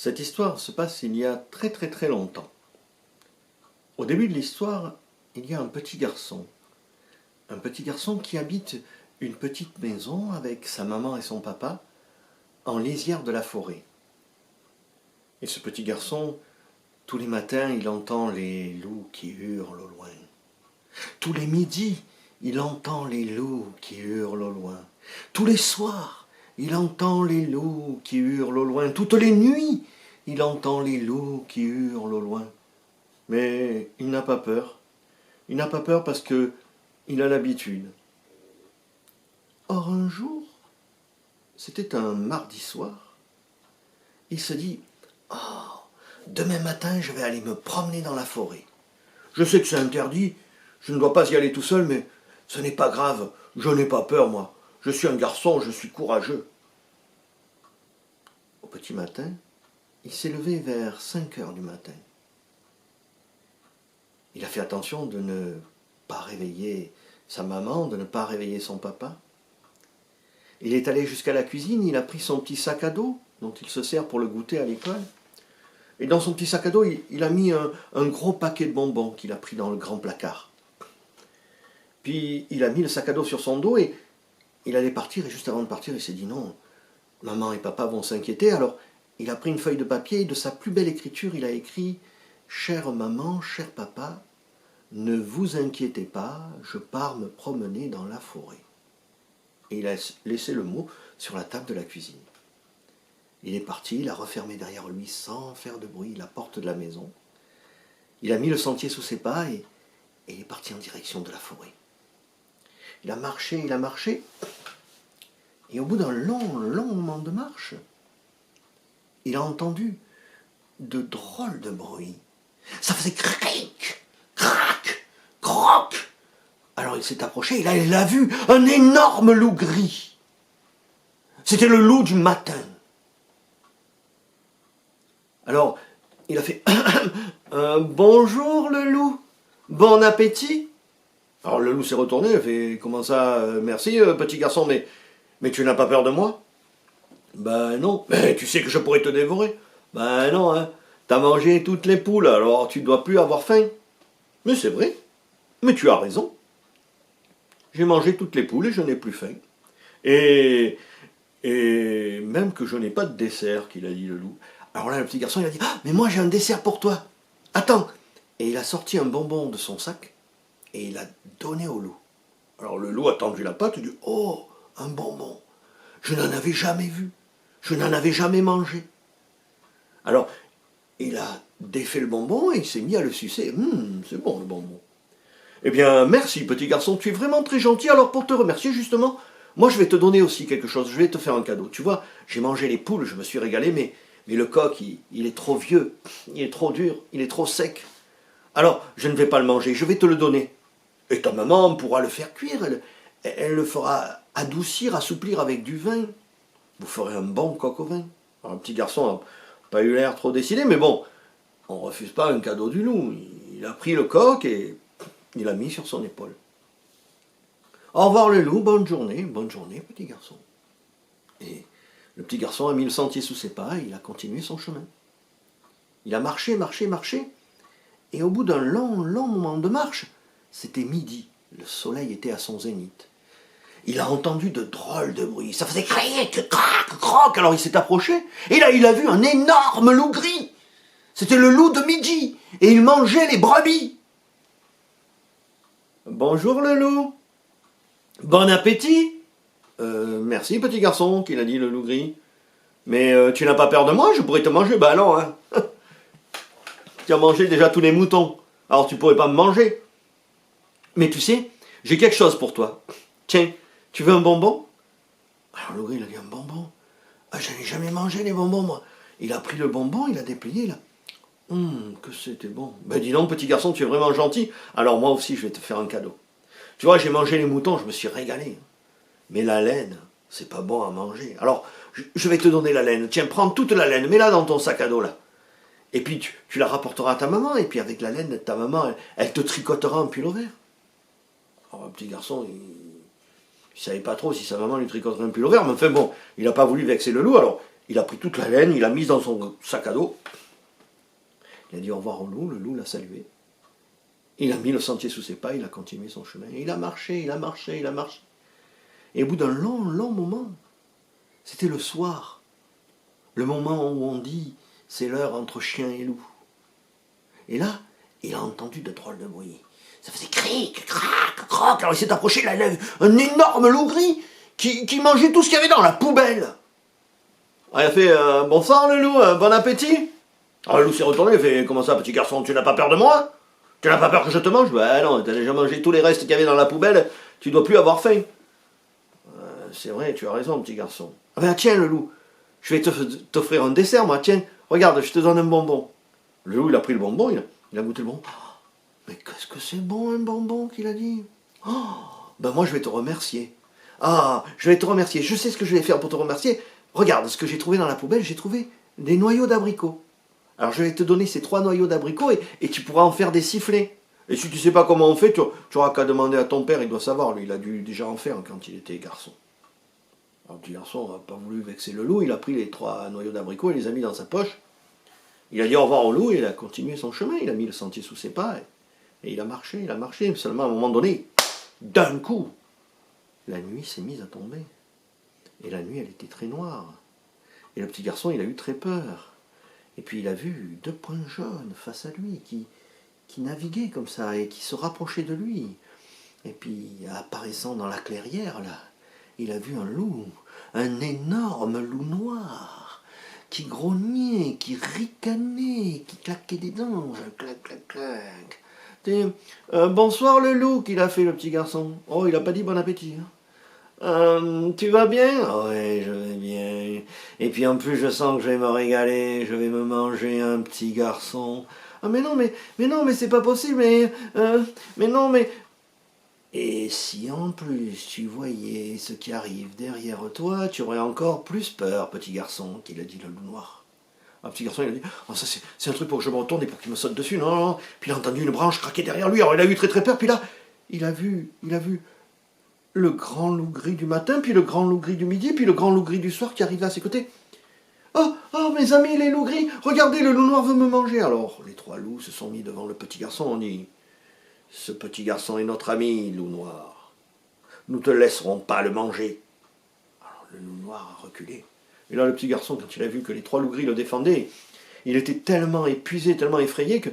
Cette histoire se passe il y a très très très longtemps. Au début de l'histoire, il y a un petit garçon. Un petit garçon qui habite une petite maison avec sa maman et son papa en lisière de la forêt. Et ce petit garçon, tous les matins, il entend les loups qui hurlent au loin. Tous les midis, il entend les loups qui hurlent au loin. Tous les soirs, il entend les loups qui hurlent au loin. Toutes les nuits, il entend les loups qui hurlent au loin. Mais il n'a pas peur. Il n'a pas peur parce que il a l'habitude. Or un jour, c'était un mardi soir, il se dit « Oh, demain matin, je vais aller me promener dans la forêt. Je sais que c'est interdit, je ne dois pas y aller tout seul, mais ce n'est pas grave, je n'ai pas peur, moi. Je suis un garçon, je suis courageux. » Au petit matin, il s'est levé vers 5 heures du matin. Il a fait attention de ne pas réveiller sa maman, de ne pas réveiller son papa. Il est allé jusqu'à la cuisine, il a pris son petit sac à dos, dont il se sert pour le goûter à l'école. Et dans son petit sac à dos, il a mis un gros paquet de bonbons qu'il a pris dans le grand placard. Puis il a mis le sac à dos sur son dos et il allait partir. Et juste avant de partir, il s'est dit non, maman et papa vont s'inquiéter. Alors il a pris une feuille de papier et de sa plus belle écriture, il a écrit « Chère maman, cher papa, ne vous inquiétez pas, je pars me promener dans la forêt. » Et il a laissé le mot sur la table de la cuisine. Il est parti, il a refermé derrière lui sans faire de bruit la porte de la maison. Il a mis le sentier sous ses pas et il est parti en direction de la forêt. Il a marché, et au bout d'un long moment de marche, il a entendu de drôles de bruits. Ça faisait cric, crac, croc. Alors il s'est approché, il a vu un énorme loup gris. C'était le loup du matin. Alors il a fait bonjour le loup, bon appétit. Alors le loup s'est retourné, il a fait comment ça, merci petit garçon, mais tu n'as pas peur de moi? Ben non, mais tu sais que je pourrais te dévorer. Ben non, hein. T'as mangé toutes les poules, alors tu ne dois plus avoir faim. Mais c'est vrai, mais tu as raison. J'ai mangé toutes les poules et je n'ai plus faim. Et même que je n'ai pas de dessert, qu'il a dit le loup. Alors là, le petit garçon, il a dit « Ah, mais moi j'ai un dessert pour toi. Attends !» Et il a sorti un bonbon de son sac et il a donné au loup. Alors le loup a tendu la patte et dit « Oh, un bonbon. Je n'en avais jamais vu. Je n'en avais jamais mangé. » Alors, il a défait le bonbon et il s'est mis à le sucer. C'est bon le bonbon. Eh bien, merci petit garçon, tu es vraiment très gentil. Alors pour te remercier justement, moi je vais te donner aussi quelque chose, je vais te faire un cadeau. Tu vois, j'ai mangé les poules, je me suis régalé, mais le coq, il est trop vieux, il est trop dur, il est trop sec. Alors, je ne vais pas le manger, je vais te le donner. Et ta maman pourra le faire cuire, elle le fera adoucir, assouplir avec du vin. Vous ferez un bon coq au vin. Alors, le petit garçon n'a pas eu l'air trop décidé, mais bon, on ne refuse pas un cadeau du loup. Il a pris le coq et il l'a mis sur son épaule. Au revoir le loup, bonne journée petit garçon. Et le petit garçon a mis le sentier sous ses pas et il a continué son chemin. Il a marché, et au bout d'un long moment de marche, c'était midi, le soleil était à son zénith. Il a entendu de drôles de bruits, ça faisait cric, crac, croc, alors il s'est approché, et là il a vu un énorme loup gris. C'était le loup de midi, et il mangeait les brebis. Bonjour le loup, bon appétit. Merci petit garçon, qu'il a dit le loup gris. Mais tu n'as pas peur de moi, je pourrais te manger. Ben non, hein. Tu as mangé déjà tous les moutons, alors tu pourrais pas me manger. Mais tu sais, j'ai quelque chose pour toi. Tiens, tu veux un bonbon? Alors le loup gris, il a dit un bonbon. Ah, je n'ai jamais mangé les bonbons, moi. Il a pris le bonbon, il a déplié, là. Que c'était bon. Ben dis donc, petit garçon, tu es vraiment gentil. Alors moi aussi, je vais te faire un cadeau. Tu vois, j'ai mangé les moutons, je me suis régalé. Mais la laine, c'est pas bon à manger. Alors, je vais te donner la laine. Tiens, prends toute la laine, mets-la dans ton sac à dos, là. Et puis, tu la rapporteras à ta maman. Et puis, avec la laine de ta maman, elle te tricotera un pull au vert. Alors, le petit garçon, il savait pas trop si sa maman lui tricoterait un pull au vert. Mais enfin bon, il n'a pas voulu vexer le loup. Alors, il a pris toute la laine, il l'a mise dans son sac à dos. Il a dit au revoir au loup, le loup l'a salué. Il a mis le sentier sous ses pas, il a continué son chemin. Et il a marché, il a marché, il a marché. Et au bout d'un long, long moment, c'était le soir, le moment où on dit c'est l'heure entre chien et loup. Et là, il a entendu de drôles de bruit. Ça faisait cric, crac, croc. Alors il s'est approché, il a vu un énorme loup gris qui mangeait tout ce qu'il y avait dans la poubelle. Alors, il a fait bonsoir le loup, bon appétit. Alors le loup s'est retourné, il a fait comment ça petit garçon, tu n'as pas peur de moi? Tu n'as pas peur que je te mange? Ben non, tu as déjà mangé tous les restes qu'il y avait dans la poubelle, tu dois plus avoir faim. C'est vrai, tu as raison petit garçon. Ah ben tiens le loup, je vais t'offrir un dessert moi, tiens, regarde, je te donne un bonbon. Le loup il a pris le bonbon, il a goûté le bonbon. Mais qu'est-ce que c'est bon un bonbon qu'il a dit. Ben moi je vais te remercier. Ah, je vais te remercier, je sais ce que je vais faire pour te remercier. Regarde ce que j'ai trouvé dans la poubelle, j'ai trouvé des noyaux d'abricots. Alors je vais te donner ces 3 noyaux d'abricots et tu pourras en faire des sifflets. Et si tu ne sais pas comment on fait, tu auras qu'à demander à ton père, il doit savoir, lui, il a dû déjà en faire quand il était garçon. Alors le petit garçon n'a pas voulu vexer le loup, il a pris les 3 noyaux d'abricots et les a mis dans sa poche. Il a dit au revoir au loup et il a continué son chemin, il a mis le sentier sous ses pas et il a marché, seulement à un moment donné, d'un coup, la nuit s'est mise à tomber. Et la nuit, elle était très noire. Et le petit garçon, il a eu très peur. Et puis il a vu 2 points jaunes face à lui qui naviguaient comme ça et qui se rapprochaient de lui. Et puis, apparaissant dans la clairière, là, il a vu un loup, un énorme loup noir, qui grognait, qui ricanait, qui claquait des dents, clac, clac, clac. Bonsoir le loup, qu'il a fait le petit garçon. Oh, il n'a pas dit bon appétit. Tu vas bien? Oui, je vais bien. Et puis en plus, je sens que je vais me régaler, je vais me manger un petit garçon. Ah mais non, mais c'est pas possible, mais non, mais... Et si en plus tu voyais ce qui arrive derrière toi, tu aurais encore plus peur, petit garçon, qu'il a dit le loup noir. Un petit garçon, il a dit, oh, ça c'est un truc pour que je me retourne et pour qu'il me saute dessus, non, non. Puis il a entendu une branche craquer derrière lui, alors il a eu très très peur, puis là, il a vu le grand loup gris du matin, puis le grand loup gris du midi, puis le grand loup gris du soir qui arrivait à ses côtés. Oh, mes amis, les loups gris, regardez, le loup noir veut me manger. Alors, les 3 loups se sont mis devant le petit garçon, on dit, ce petit garçon est notre ami, loup noir. Nous ne te laisserons pas le manger. Alors, le loup noir a reculé. Et là, le petit garçon, quand il a vu que les 3 loups gris le défendaient, il était tellement épuisé, tellement effrayé que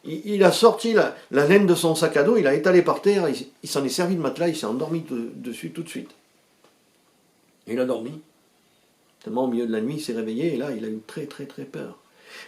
il a sorti la laine de son sac à dos, il l'a étalé par terre, il s'en est servi de matelas, il s'est endormi dessus tout de suite. Et il a dormi. Tellement au milieu de la nuit, il s'est réveillé, et là, il a eu très très très peur.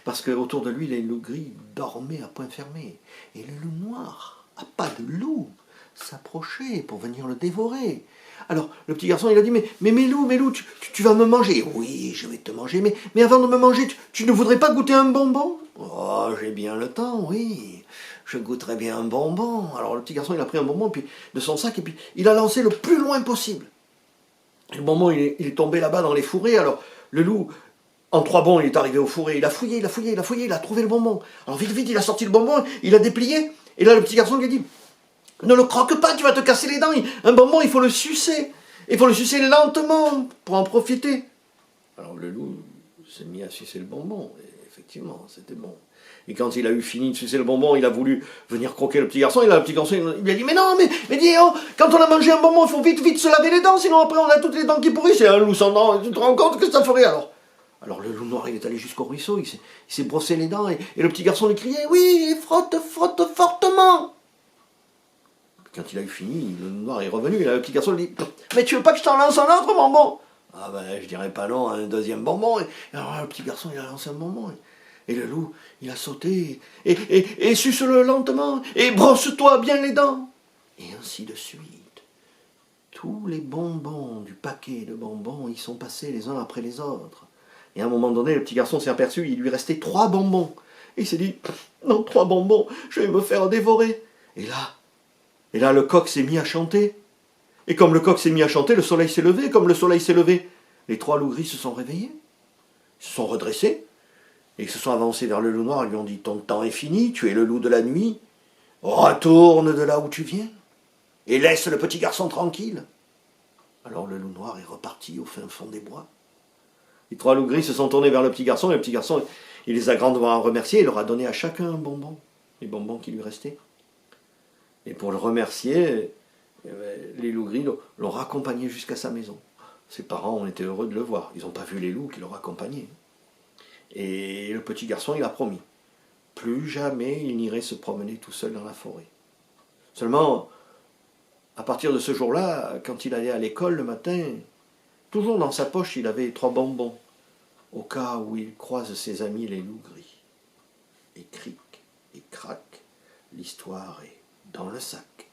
Parce qu'autour de lui, les loups gris dormaient à point fermé. Et le loup noir, à pas de loup, s'approchait pour venir le dévorer. Alors, le petit garçon, il a dit, mais loup, tu vas me manger. Oui, je vais te manger, mais avant de me manger, tu ne voudrais pas goûter un bonbon? Oh, j'ai bien le temps, oui. Je goûterais bien un bonbon. Alors, le petit garçon, il a pris un bonbon de son sac, et puis il a lancé le plus loin possible. Et le bonbon, il est tombé là-bas dans les fourrés. Alors, le loup, en 3 bonds, il est arrivé au fourré. Il a fouillé, il a trouvé le bonbon. Alors, vite, il a sorti le bonbon, il a déplié. Et là, le petit garçon lui a dit, ne le croque pas, tu vas te casser les dents. Un bonbon, il faut le sucer. Il faut le sucer lentement pour en profiter. Alors le loup s'est mis à sucer le bonbon. Et effectivement, c'était bon. Et quand il a eu fini de sucer le bonbon, il a voulu venir croquer le petit garçon. Et là, le petit garçon, il lui a dit, mais non, mais dis, oh, quand on a mangé un bonbon, il faut vite se laver les dents, sinon après on a toutes les dents qui pourrissent. C'est un loup sans dents. Tu te rends compte que ça ferait alors le loup noir, il est allé jusqu'au ruisseau, il s'est brossé les dents. Et le petit garçon lui criait, oui, frotte fortement. Quand il a eu fini, le noir est revenu, et là, le petit garçon lui dit, mais tu veux pas que je t'en lance un autre bonbon? Ah ben, je dirais pas non à un deuxième bonbon. Et alors le petit garçon, il a lancé un bonbon. Et le loup, il a sauté, et suce-le lentement, et brosse-toi bien les dents. Et ainsi de suite. Tous les bonbons du paquet de bonbons, ils sont passés les uns après les autres. Et à un moment donné, le petit garçon s'est aperçu, il lui restait 3 bonbons. Et il s'est dit, non, 3 bonbons, je vais me faire dévorer. Et là, le coq s'est mis à chanter. Et comme le coq s'est mis à chanter, le soleil s'est levé. Comme le soleil s'est levé, les 3 loups gris se sont réveillés, se sont redressés, et ils se sont avancés vers le loup noir et lui ont dit, ton temps est fini, tu es le loup de la nuit, retourne de là où tu viens, et laisse le petit garçon tranquille. Alors le loup noir est reparti au fin fond des bois. Les 3 loups gris se sont tournés vers le petit garçon, et le petit garçon, il les a grandement remerciés, il leur a donné à chacun un bonbon, les bonbons qui lui restaient. Et pour le remercier, les loups gris l'ont raccompagné jusqu'à sa maison. Ses parents ont été heureux de le voir, ils n'ont pas vu les loups qui l'ont raccompagné. Et le petit garçon, il a promis, plus jamais il n'irait se promener tout seul dans la forêt. Seulement, à partir de ce jour-là, quand il allait à l'école le matin, toujours dans sa poche, il avait 3 bonbons, au cas où il croise ses amis les loups gris. Et cric, et crac, l'histoire est dans le sac.